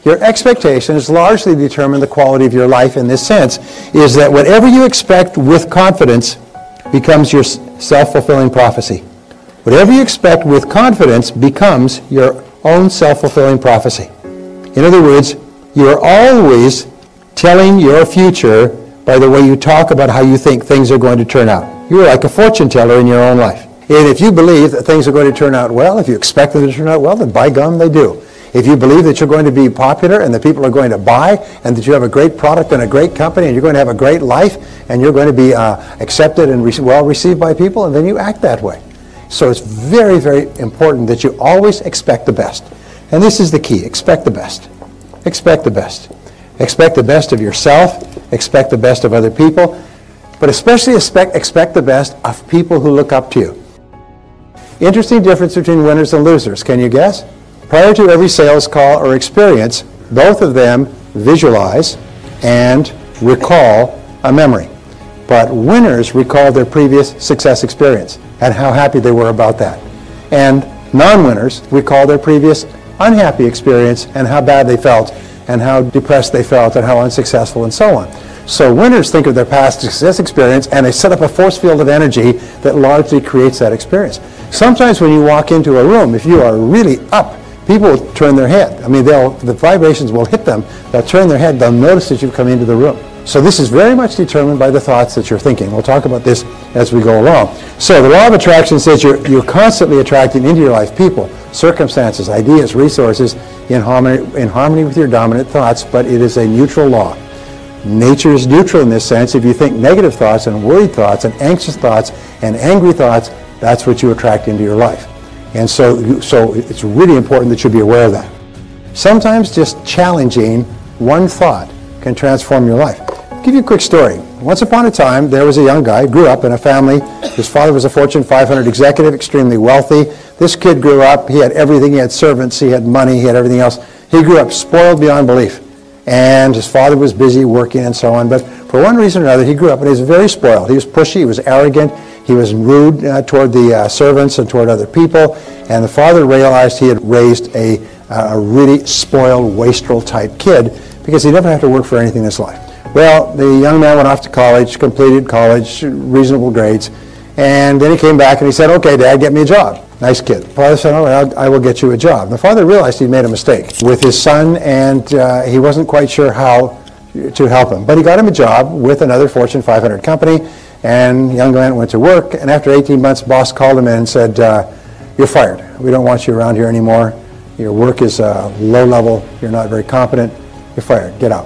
Your expectations largely determine the quality of your life in this sense, is that whatever you expect with confidence becomes your self-fulfilling prophecy. Whatever you expect with confidence becomes your own self-fulfilling prophecy. In other words, you are always telling your future by the way you talk about how you think things are going to turn out. You are like a fortune teller in your own life. And if you believe that things are going to turn out well, if you expect them to turn out well, then by gum they do. If you believe that you're going to be popular and that people are going to buy and that you have a great product and a great company and you're going to have a great life and you're going to be accepted and well received by people, and then you act that way. So it's very, very important that you always expect the best. And this is the key. Expect the best. Expect the best. Expect the best of yourself. Expect the best of other people. But especially expect the best of people who look up to you. Interesting difference between winners and losers. Can you guess? Prior to every sales call or experience, both of them visualize and recall a memory. But winners recall their previous success experience and how happy they were about that. And non-winners recall their previous unhappy experience and how bad they felt and how depressed they felt and how unsuccessful and so on. So winners think of their past success experience and they set up a force field of energy that largely creates that experience. Sometimes when you walk into a room, if you are really up, people will turn their head. I mean, the vibrations will hit them. They'll turn their head. They'll notice that you've come into the room. So this is very much determined by the thoughts that you're thinking. We'll talk about this as we go along. So the law of attraction says you're constantly attracting into your life people, circumstances, ideas, resources in harmony with your dominant thoughts, but it is a neutral law. Nature is neutral in this sense. If you think negative thoughts and worried thoughts and anxious thoughts and angry thoughts, that's what you attract into your life. And so it's really important that you be aware of that. Sometimes just challenging one thought can transform your life. I'll give you a quick story. Once upon a time, there was a young guy, grew up in a family. His father was a Fortune 500 executive, extremely wealthy. This kid grew up, he had everything, he had servants, he had money, he had everything else. He grew up spoiled beyond belief. And his father was busy working and so on. But for one reason or another, he grew up and he was very spoiled. He was pushy, he was arrogant, he was rude toward the servants and toward other people. And the father realized he had raised a really spoiled, wastrel type kid because he never had to work for anything in his life. Well, the young man went off to college, completed college, reasonable grades, and then he came back and he said, "Okay, Dad, get me a job." Nice kid. The father said, "All right, I will get you a job." And the father realized he'd made a mistake with his son, and he wasn't quite sure how to help him. But he got him a job with another Fortune 500 company, and the young man went to work, and after 18 months, boss called him in and said, "You're fired. We don't want you around here anymore. Your work is low level. You're not very competent. You're fired. Get out."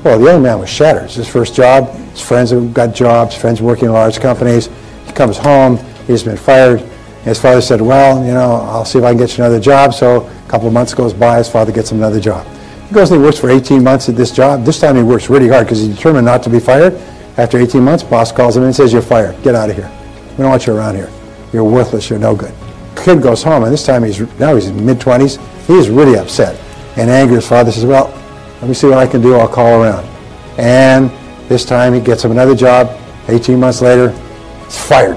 Well, the young man was shattered. It's his first job. His friends have got jobs, friends working in large companies. He comes home. He's been fired. And his father said, "Well, you know, I'll see if I can get you another job." So a couple of months goes by. His father gets him another job. He goes and he works for 18 months at this job. This time he works really hard because he's determined not to be fired. After 18 months, boss calls him in and says, "You're fired. Get out of here. We don't want you around here. You're worthless. You're no good." The kid goes home, and this time he's in mid-20s. He's really upset and angry. His father says, "Well, let me see what I can do. I'll call around." And this time he gets him another job. 18 months later, he's fired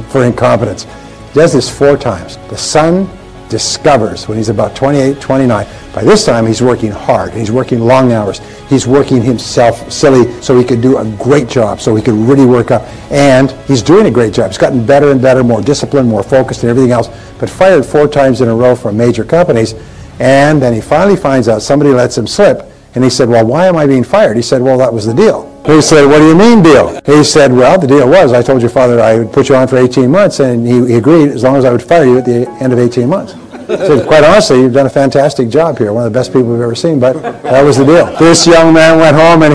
for incompetence. He does this 4 times. The son discovers when he's about 28, 29. By this time, he's working hard. He's working long hours. He's working himself silly so he could do a great job, so he could really work up. And he's doing a great job. He's gotten better and better, more disciplined, more focused and everything else, but fired 4 times in a row from major companies. And then he finally finds out somebody lets him slip. And he said, "Well, why am I being fired?" He said, "Well, that was the deal." He said, "What do you mean deal?" He said, "Well, the deal was I told your father I would put you on for 18 months, and he agreed as long as I would fire you at the end of 18 months. He said, "Quite honestly, you've done a fantastic job here, one of the best people we've ever seen, but that was the deal." This young man went home, and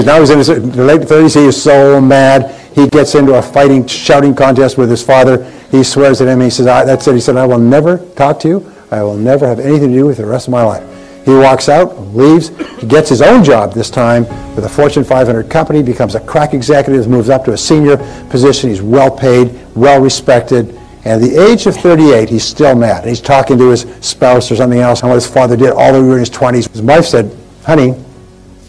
now he's in his late 30s, he is so mad. He gets into a shouting contest with his father. He swears at him, he says, "That's it." He said, "I will never talk to you. I will never have anything to do with the rest of my life." He walks out, leaves. He gets his own job this time with a Fortune 500 company, becomes a crack executive, moves up to a senior position. He's well paid, well respected. And at the age of 38, he's still mad. And he's talking to his spouse or something else on what his father did all the way in his 20s. His wife said, "Honey,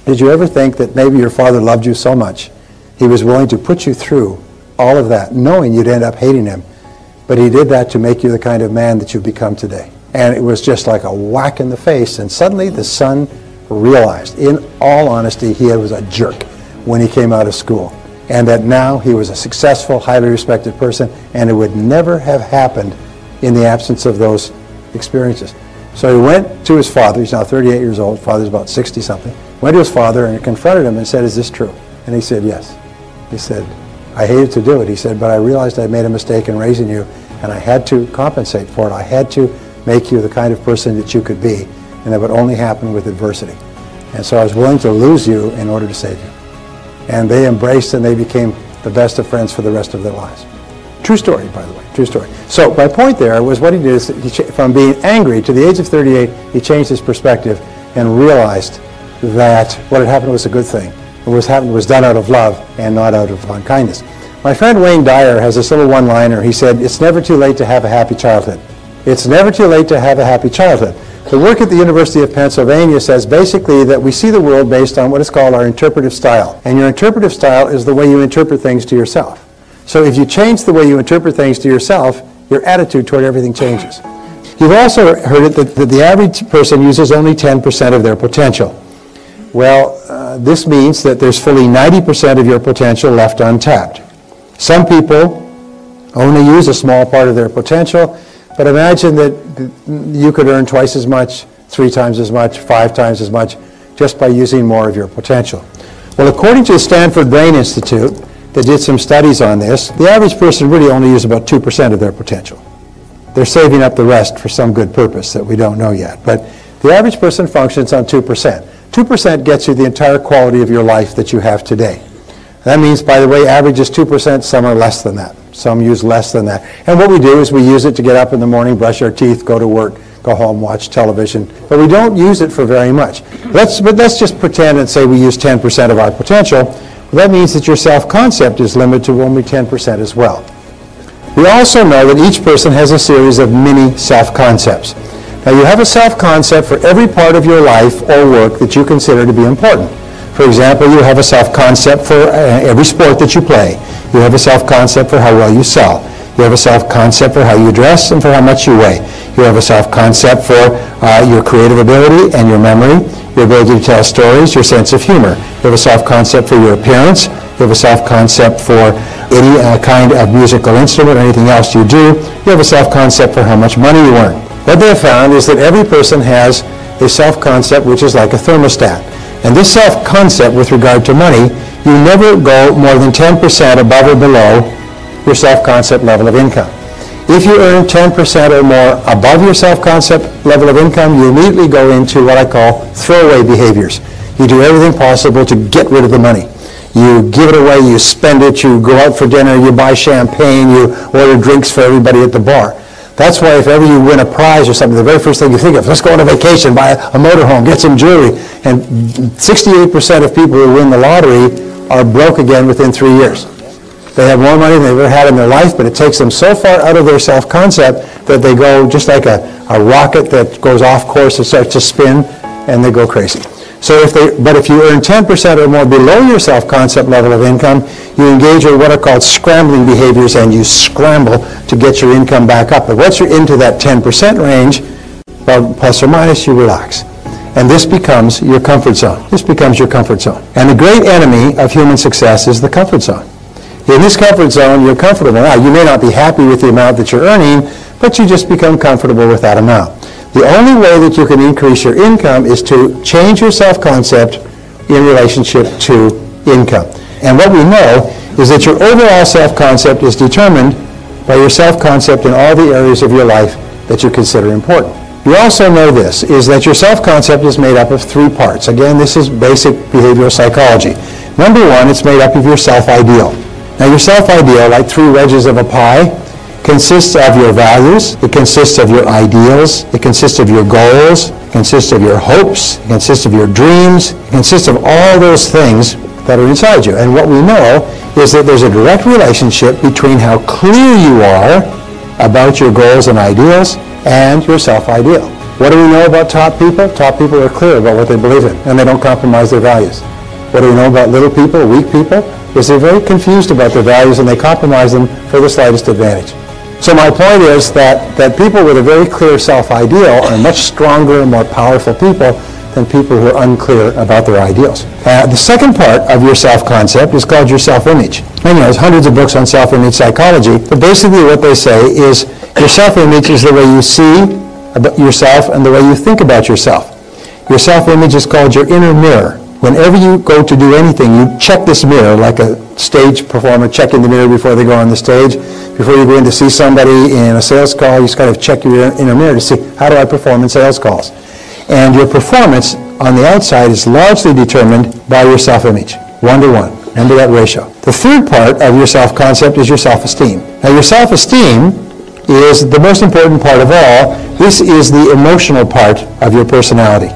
did you ever think that maybe your father loved you so much he was willing to put you through all of that, knowing you'd end up hating him? But he did that to make you the kind of man that you've become today." And it was just like a whack in the face. And suddenly the son realized, in all honesty, he was a jerk when he came out of school, and that now he was a successful, highly respected person, and it would never have happened in the absence of those experiences. So he went to his father. He's now 38 years old. Father's about 60-something. Went to his father and confronted him and said, "Is this true?" And he said, "Yes." He said, "I hated to do it." He said, "But I realized I made a mistake in raising you, and I had to compensate for it. I had to make you the kind of person that you could be, and that would only happen with adversity. And so I was willing to lose you in order to save you." And they embraced, and they became the best of friends for the rest of their lives. True story, by the way, true story. So my point there was what he did is from being angry to the age of 38, he changed his perspective and realized that what had happened was a good thing. What was happened was done out of love and not out of unkindness. My friend Wayne Dyer has this little one-liner. He said, "It's never too late to have a happy childhood." It's never too late to have a happy childhood. The work at the University of Pennsylvania says basically that we see the world based on what is called our interpretive style. And your interpretive style is the way you interpret things to yourself. So if you change the way you interpret things to yourself, your attitude toward everything changes. You've also heard it that the average person uses only 10% of their potential. Well, this means that there's fully 90% of your potential left untapped. Some people only use a small part of their potential, but imagine that you could earn twice as much, 3 times as much, 5 times as much, just by using more of your potential. Well, according to the Stanford Brain Institute, that did some studies on this, the average person really only uses about 2% of their potential. They're saving up the rest for some good purpose that we don't know yet. But the average person functions on 2%. 2% gets you the entire quality of your life that you have today. That means, by the way, average is 2%, some are less than that. Some use less than that. And what we do is we use it to get up in the morning, brush our teeth, go to work, go home, watch television. But we don't use it for very much. But let's just pretend and say we use 10% of our potential. Well, that means that your self-concept is limited to only 10% as well. We also know that each person has a series of mini self-concepts. Now, you have a self-concept for every part of your life or work that you consider to be important. For example, you have a self-concept for every sport that you play. You have a self-concept for how well you sell. You have a self-concept for how you dress and for how much you weigh. You have a self-concept for your creative ability and your memory, your ability to tell stories, your sense of humor. You have a self-concept for your appearance. You have a self-concept for any kind of musical instrument or anything else you do. You have a self-concept for how much money you earn. What they have found is that every person has a self-concept which is like a thermostat. And this self-concept with regard to money, you never go more than 10% above or below your self-concept level of income. If you earn 10% or more above your self-concept level of income, you immediately go into what I call throwaway behaviors. You do everything possible to get rid of the money. You give it away, you spend it, you go out for dinner, you buy champagne, you order drinks for everybody at the bar. That's why if ever you win a prize or something, the very first thing you think of, let's go on a vacation, buy a motorhome, get some jewelry. And 68% of people who win the lottery are broke again within 3 years. They have more money than they've ever had in their life, but it takes them so far out of their self-concept that they go just like a rocket that goes off course and starts to spin, and they go crazy. So if you earn 10% or more below your self-concept level of income, you engage in what are called scrambling behaviors, and you scramble to get your income back up. But once you're into that 10% range, well, plus or minus, you relax. And this becomes your comfort zone. This becomes your comfort zone. And the great enemy of human success is the comfort zone. In this comfort zone, you're comfortable. Now, you may not be happy with the amount that you're earning, but you just become comfortable with that amount. The only way that you can increase your income is to change your self-concept in relationship to income. And what we know is that your overall self-concept is determined by your self-concept in all the areas of your life that you consider important. You also know this, is that your self-concept is made up of 3 parts. Again, this is basic behavioral psychology. Number 1, it's made up of your self-ideal. Now, your self-ideal, like 3 wedges of a pie, consists of your values, it consists of your ideals, it consists of your goals, it consists of your hopes, it consists of your dreams, it consists of all those things that are inside you. And what we know is that there's a direct relationship between how clear you are about your goals and ideals and your self-ideal. What do we know about top people? Top people are clear about what they believe in, and they don't compromise their values. What do we know about little people, weak people? Is they're very confused about their values, and they compromise them for the slightest advantage. So my point is that people with a very clear self-ideal are much stronger and more powerful people than people who are unclear about their ideals. The second part of your self-concept is called your self-image. And there's hundreds of books on self-image psychology, but basically what they say is your self-image is the way you see about yourself and the way you think about yourself. Your self-image is called your inner mirror. Whenever you go to do anything, you check this mirror like a stage performer checking the mirror before they go on the stage. Before you go in to see somebody in a sales call, you just got to check your inner mirror to see, how do I perform in sales calls? And your performance on the outside is largely determined by your self-image, 1-to-1. Remember that ratio. The third part of your self-concept is your self-esteem. Now your self-esteem is the most important part of all. This is the emotional part of your personality.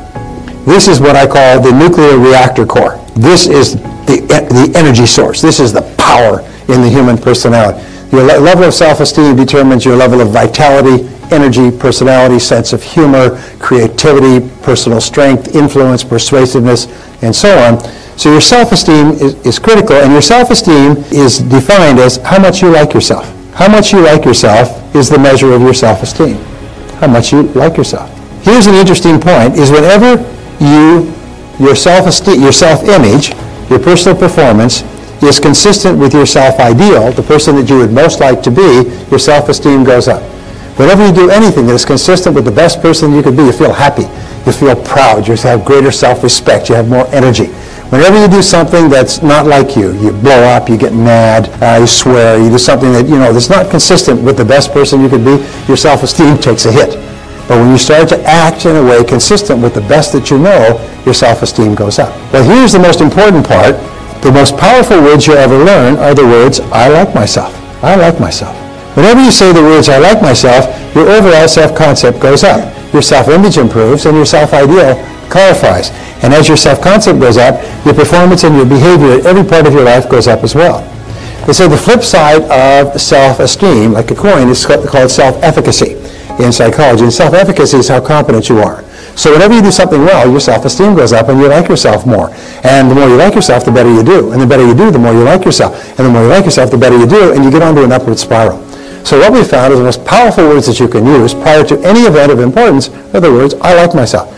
This is what I call the nuclear reactor core. This is the energy source. This is the power in the human personality. Your level of self-esteem determines your level of vitality, energy, personality, sense of humor, creativity, personal strength, influence, persuasiveness, and so on. So your self-esteem is critical, and your self-esteem is defined as how much you like yourself. How much you like yourself is the measure of your self-esteem. How much you like yourself. Here's an interesting point, is whenever your self-esteem, your self-image, your personal performance is consistent with your self-ideal, the person that you would most like to be, your self-esteem goes up. Whenever you do anything that is consistent with the best person you could be, you feel happy, you feel proud, you have greater self-respect, you have more energy. Whenever you do something that's not like you blow up, you get mad, you swear, you do something that, that's not consistent with the best person you could be, your self-esteem takes a hit. But when you start to act in a way consistent with the best that you know, your self-esteem goes up. Well, here's the most important part. The most powerful words you'll ever learn are the words, I like myself. I like myself. Whenever you say the words, I like myself, your overall self-concept goes up. Your self-image improves and your self-ideal clarifies. And as your self-concept goes up, your performance and your behavior at every part of your life goes up as well. They say the flip side of self-esteem, like a coin, is called self-efficacy in psychology. And self-efficacy is how competent you are. So whenever you do something well, your self-esteem goes up and you like yourself more. And the more you like yourself, the better you do. And the better you do, the more you like yourself. And the more you like yourself, the better you do, and you get onto an upward spiral. So what we found is the most powerful words that you can use prior to any event of importance are the words, I like myself.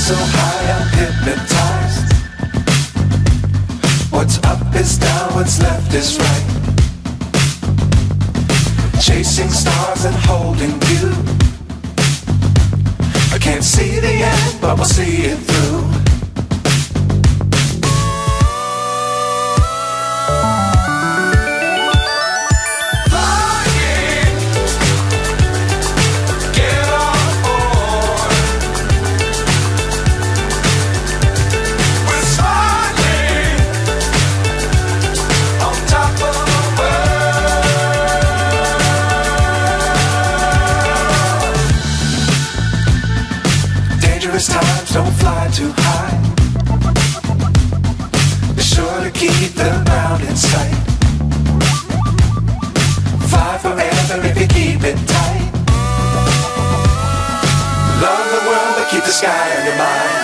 so high I'm hypnotized. What's up is down, what's left is right. Chasing stars and holding you. I can't see the end, but we'll see it through. Times don't fly too high. Be sure to keep the ground in sight. Fly forever if you keep it tight. Love the world but keep the sky on your mind.